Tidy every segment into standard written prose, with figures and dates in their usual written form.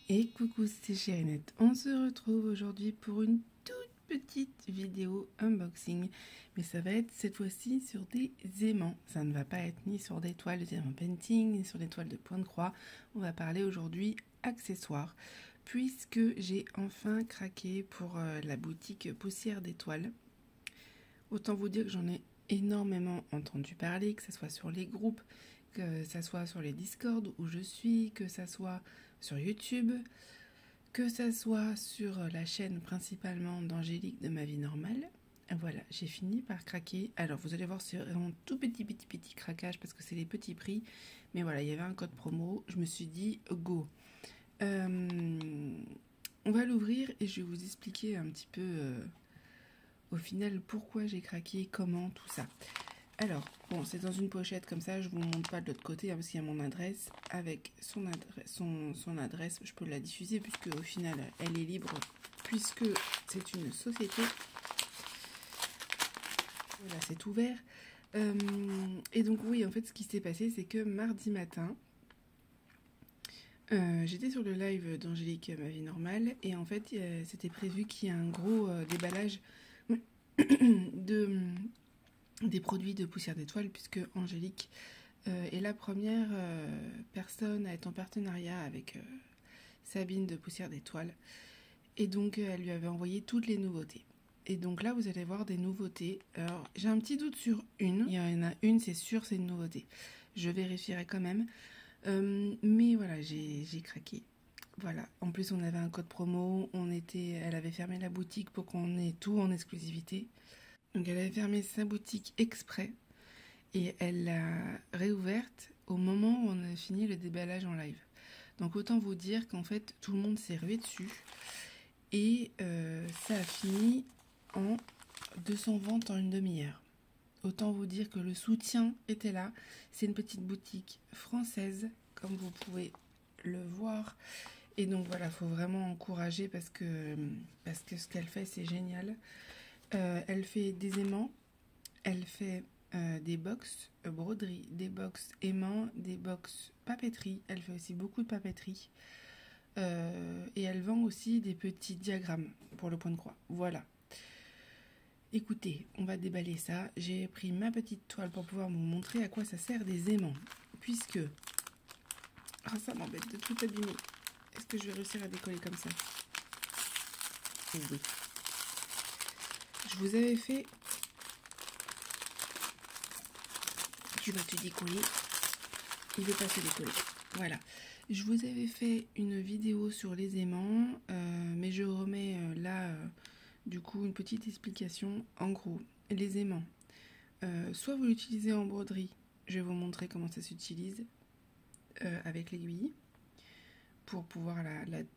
Et coucou, c'est Chérinette. On se retrouve aujourd'hui pour une toute petite vidéo unboxing. Mais ça va être cette fois-ci sur des aimants. Ça ne va pas être ni sur des toiles de diamant painting, ni sur des toiles de point de croix. On va parler aujourd'hui accessoires. Puisque j'ai enfin craqué pour la boutique Poussière d'étoiles. Autant vous dire que j'en ai énormément entendu parler, que ce soit sur les groupes, que ça soit sur les Discord où je suis, que ça soit sur YouTube, que ça soit sur la chaîne principalement d'Angélique de ma vie normale. Voilà, j'ai fini par craquer. Alors vous allez voir, c'est vraiment tout petit craquage parce que c'est les petits prix. Mais voilà, il y avait un code promo. Je me suis dit go. On va l'ouvrir et je vais vous expliquer un petit peu au final pourquoi j'ai craqué, comment, tout ça. Alors, bon, c'est dans une pochette comme ça, je vous montre pas de l'autre côté hein, parce qu'il y a mon adresse. Avec son adresse, je peux la diffuser puisque au final, elle est libre puisque c'est une société. Voilà, c'est ouvert. Et donc oui, en fait, ce qui s'est passé, c'est que mardi matin, j'étais sur le live d'Angélique, ma vie normale, et en fait, c'était prévu qu'il y ait un gros déballage des produits de Poussière d'étoiles, puisque Angélique est la première personne à être en partenariat avec Sabine de Poussière d'étoiles. Et donc, elle lui avait envoyé toutes les nouveautés. Et donc là, vous allez voir des nouveautés. Alors, j'ai un petit doute sur une. Il y en a une, c'est sûr, c'est une nouveauté. Je vérifierai quand même. Mais voilà, j'ai craqué. Voilà. En plus, on avait un code promo. Elle avait fermé la boutique pour qu'on ait tout en exclusivité. Donc, elle avait fermé sa boutique exprès. Et elle l'a réouverte au moment où on a fini le déballage en live. Donc, autant vous dire qu'en fait, tout le monde s'est rué dessus. Et ça a fini en 200 ventes en une demi-heure. Autant vous dire que le soutien était là. C'est une petite boutique française, comme vous pouvez le voir. Et donc voilà, il faut vraiment encourager parce que ce qu'elle fait, c'est génial. Elle fait des aimants, elle fait des box broderie, des box aimants, des box papeterie. Elle fait aussi beaucoup de papeterie. Et elle vend aussi des petits diagrammes pour le point de croix. Voilà. Écoutez, on va déballer ça. J'ai pris ma petite toile pour pouvoir vous montrer à quoi ça sert des aimants. Puisque... Ah, ça m'embête de tout abîmer. Est-ce que je vais réussir à décoller comme ça? Oui. Je vous avais fait... Tu vas te décoller. Il ne veut pas se décoller. Voilà. Je vous avais fait une vidéo sur les aimants, mais je remets là, du coup, une petite explication. En gros, les aimants, soit vous l'utilisez en broderie, je vais vous montrer comment ça s'utilise avec l'aiguille, pour pouvoir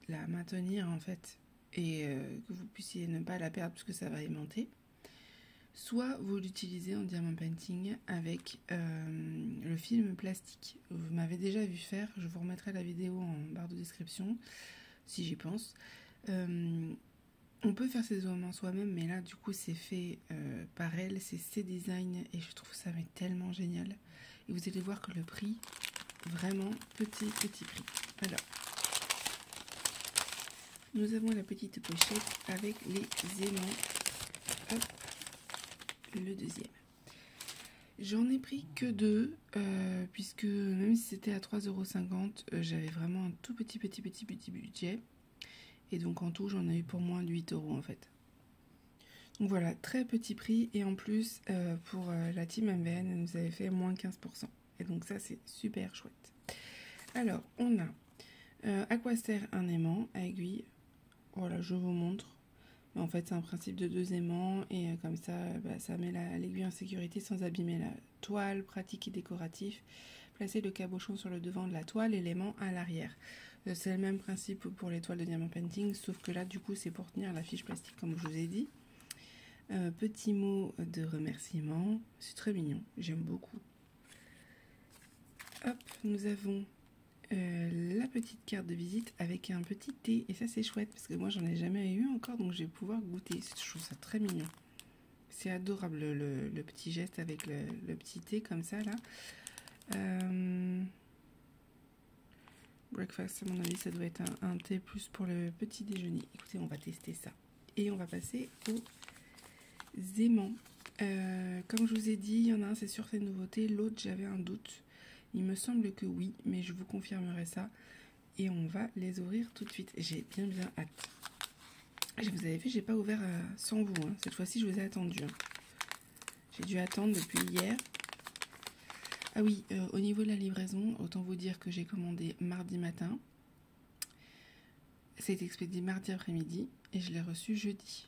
la maintenir en fait, et que vous puissiez ne pas la perdre puisque ça va aimanter. Soit vous l'utilisez en diamant painting avec le film plastique. Vous m'avez déjà vu faire, je vous remettrai la vidéo en barre de description, si j'y pense. On peut faire ses aimants soi-même, mais là du coup c'est fait par elle, c'est ses designs, et je trouve ça mais tellement génial. Et vous allez voir que le prix, vraiment petit prix. Alors, nous avons la petite pochette avec les aimants. Hop. Le deuxième. J'en ai pris que deux, puisque même si c'était à 3,50 €, j'avais vraiment un tout petit budget. Et donc en tout, j'en ai eu pour moins de 8 € en fait. Donc voilà, très petit prix. Et en plus, pour la team MVN, elle nous avait fait moins 15%. Et donc ça, c'est super chouette. Alors, on a à quoi sert un aimant à aiguille. Voilà, je vous montre. En fait, c'est un principe de 2 aimants et comme ça, ça met l'aiguille en sécurité sans abîmer la toile, pratique et décoratif. Placez le cabochon sur le devant de la toile et l'aimant à l'arrière. C'est le même principe pour les toiles de diamant painting, sauf que là, du coup, c'est pour tenir la fiche plastique, comme je vous ai dit. Petit mot de remerciement. C'est très mignon, j'aime beaucoup. Hop, nous avons la petite carte de visite avec un petit thé, et ça c'est chouette parce que moi j'en ai jamais eu encore, donc je vais pouvoir goûter. Je trouve ça très mignon, c'est adorable le petit geste avec le petit thé comme ça là. breakfast, à mon avis, ça doit être un thé plus pour le petit déjeuner. Écoutez, on va tester ça. Et on va passer aux aimants. Comme je vous ai dit, il y en a un, c'est sûr, c'est une nouveauté. L'autre, j'avais un doute. Il me semble que oui, mais je vous confirmerai ça. Et on va les ouvrir tout de suite. J'ai bien hâte. Vous avez vu, j'ai pas ouvert sans vous. Hein. Cette fois-ci, je vous ai attendu. Hein. J'ai dû attendre depuis hier. Ah oui, au niveau de la livraison, autant vous dire que j'ai commandé mardi matin. Ça a été expédié mardi après-midi et je l'ai reçu jeudi.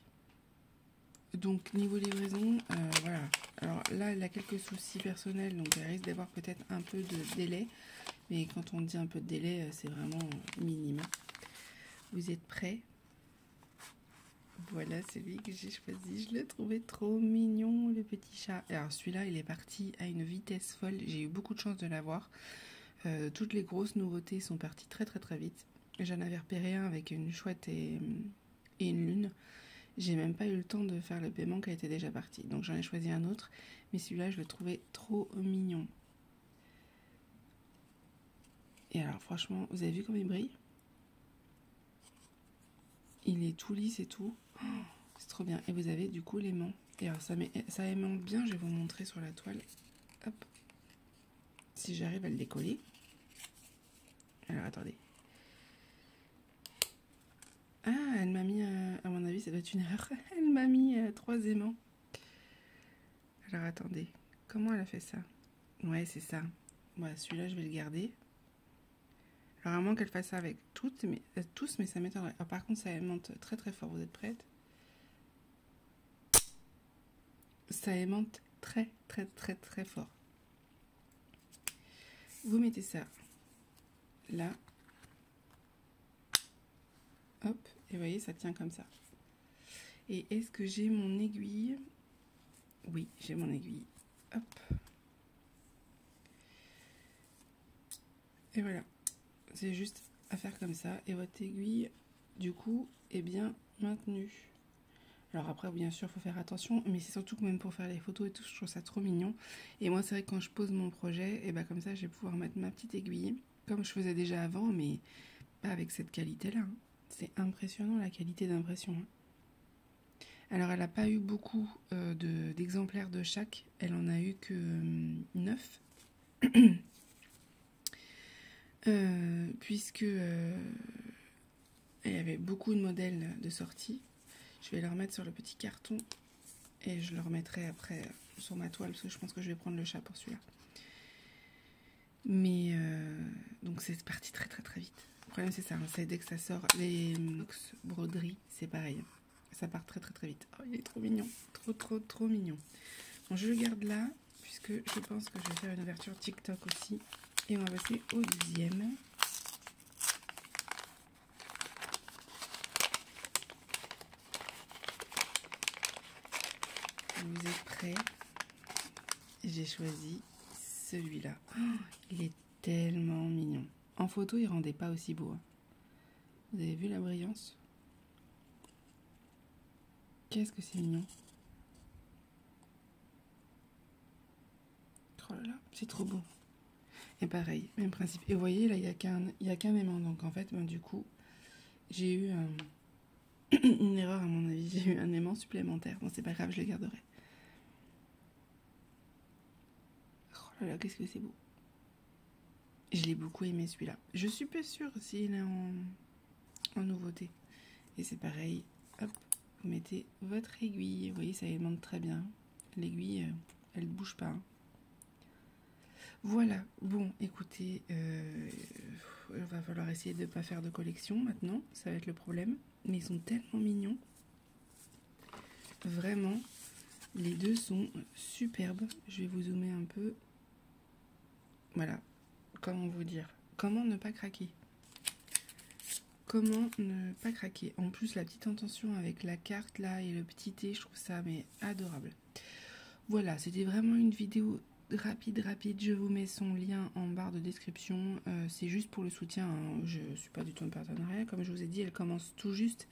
Donc niveau livraison, voilà. Alors là, elle a quelques soucis personnels, donc elle risque d'avoir peut-être un peu de délai. Mais quand on dit un peu de délai, c'est vraiment minime. Vous êtes prêts? Voilà celui que j'ai choisi. Je le trouvais trop mignon, le petit chat. Alors celui-là, il est parti à une vitesse folle. J'ai eu beaucoup de chance de l'avoir. Toutes les grosses nouveautés sont parties très vite. J'en avais repéré un avec une chouette et une lune. J'ai même pas eu le temps de faire le paiement qui était déjà parti. Donc j'en ai choisi un autre. Mais celui-là, je le trouvais trop mignon. Et alors franchement, vous avez vu comme il brille? Il est tout lisse et tout. Oh, c'est trop bien. Et vous avez du coup l'aimant. Et alors ça aimante bien, je vais vous montrer sur la toile. Hop. Si j'arrive à le décoller. Alors attendez. Ah, elle m'a mis, à mon avis ça doit être une erreur. Elle m'a mis 3 aimants. Alors attendez. Comment elle a fait ça? Ouais, c'est ça. Voilà, celui-là je vais le garder. Alors à moins qu'elle fasse ça avec tous, mais ça m'étonnerait. Ah, par contre ça aimante très fort. Vous êtes prêtes? Ça aimante très fort. Vous mettez ça là. Hop. Et vous voyez, ça tient comme ça. Et est-ce que j'ai mon aiguille? Oui, j'ai mon aiguille. Hop. Et voilà. C'est juste à faire comme ça. Et votre aiguille, du coup, est bien maintenue. Alors après, bien sûr, il faut faire attention. Mais c'est surtout que même pour faire les photos et tout, je trouve ça trop mignon. Et moi, c'est vrai que quand je pose mon projet, et ben comme ça, je vais pouvoir mettre ma petite aiguille. Comme je faisais déjà avant, mais pas avec cette qualité-là. Hein. C'est impressionnant la qualité d'impression. Hein. Alors elle n'a pas eu beaucoup d'exemplaires de chaque. Elle en a eu que 9. Puisque il y avait beaucoup de modèles de sortie. Je vais le remettre sur le petit carton. Et je le remettrai après sur ma toile. Parce que je pense que je vais prendre le chat pour celui-là. Mais donc c'est parti très vite. Le problème c'est ça. Hein, c'est dès que ça sort. Les broderies, c'est pareil. Ça part très vite. Oh, il est trop mignon. Trop mignon. Bon, je le garde là, puisque je pense que je vais faire une ouverture TikTok aussi. Et on va passer au deuxième. Vous êtes prêts? J'ai choisi celui-là. Oh, il est tellement mignon. En photo, il rendait pas aussi beau. Hein. Vous avez vu la brillance? Qu'est-ce que c'est mignon. Oh là là, c'est trop beau. Et pareil, même principe. Et vous voyez, là, il n'y a qu'un aimant. Donc en fait, ben, du coup, j'ai eu une erreur à mon avis. J'ai eu un aimant supplémentaire. Bon, c'est pas grave, je le garderai. Oh là là, qu'est-ce que c'est beau. Je l'ai beaucoup aimé celui-là. Je suis pas sûre s'il est en nouveauté. Et c'est pareil. Hop, vous mettez votre aiguille. Vous voyez, ça aimante très bien. L'aiguille, elle ne bouge pas. Hein. Voilà, bon, écoutez, il va falloir essayer de ne pas faire de collection maintenant, ça va être le problème. Mais ils sont tellement mignons. Vraiment, les deux sont superbes. Je vais vous zoomer un peu. Voilà, comment vous dire? Comment ne pas craquer? Comment ne pas craquer? En plus, la petite intention avec la carte là et le petit thé, je trouve ça mais adorable. Voilà, c'était vraiment une vidéo rapide. Je vous mets son lien en barre de description. C'est juste pour le soutien. Hein. Je ne suis pas du tout en partenariat. Comme je vous ai dit, elle commence tout juste.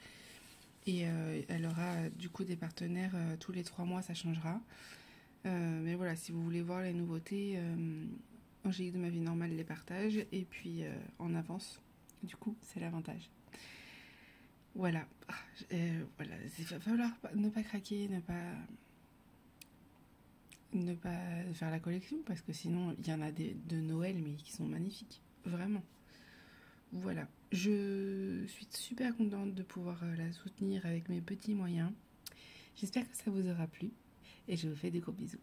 Et elle aura du coup des partenaires tous les 3 mois, ça changera. Mais voilà, si vous voulez voir les nouveautés, Angélique de ma vie normale les partage et puis en avance. Du coup, c'est l'avantage. Voilà. Voilà. Il va falloir ne pas craquer, ne pas faire la collection parce que sinon, il y en a de Noël mais qui sont magnifiques. Vraiment. Voilà. Je suis super contente de pouvoir la soutenir avec mes petits moyens. J'espère que ça vous aura plu et je vous fais des gros bisous.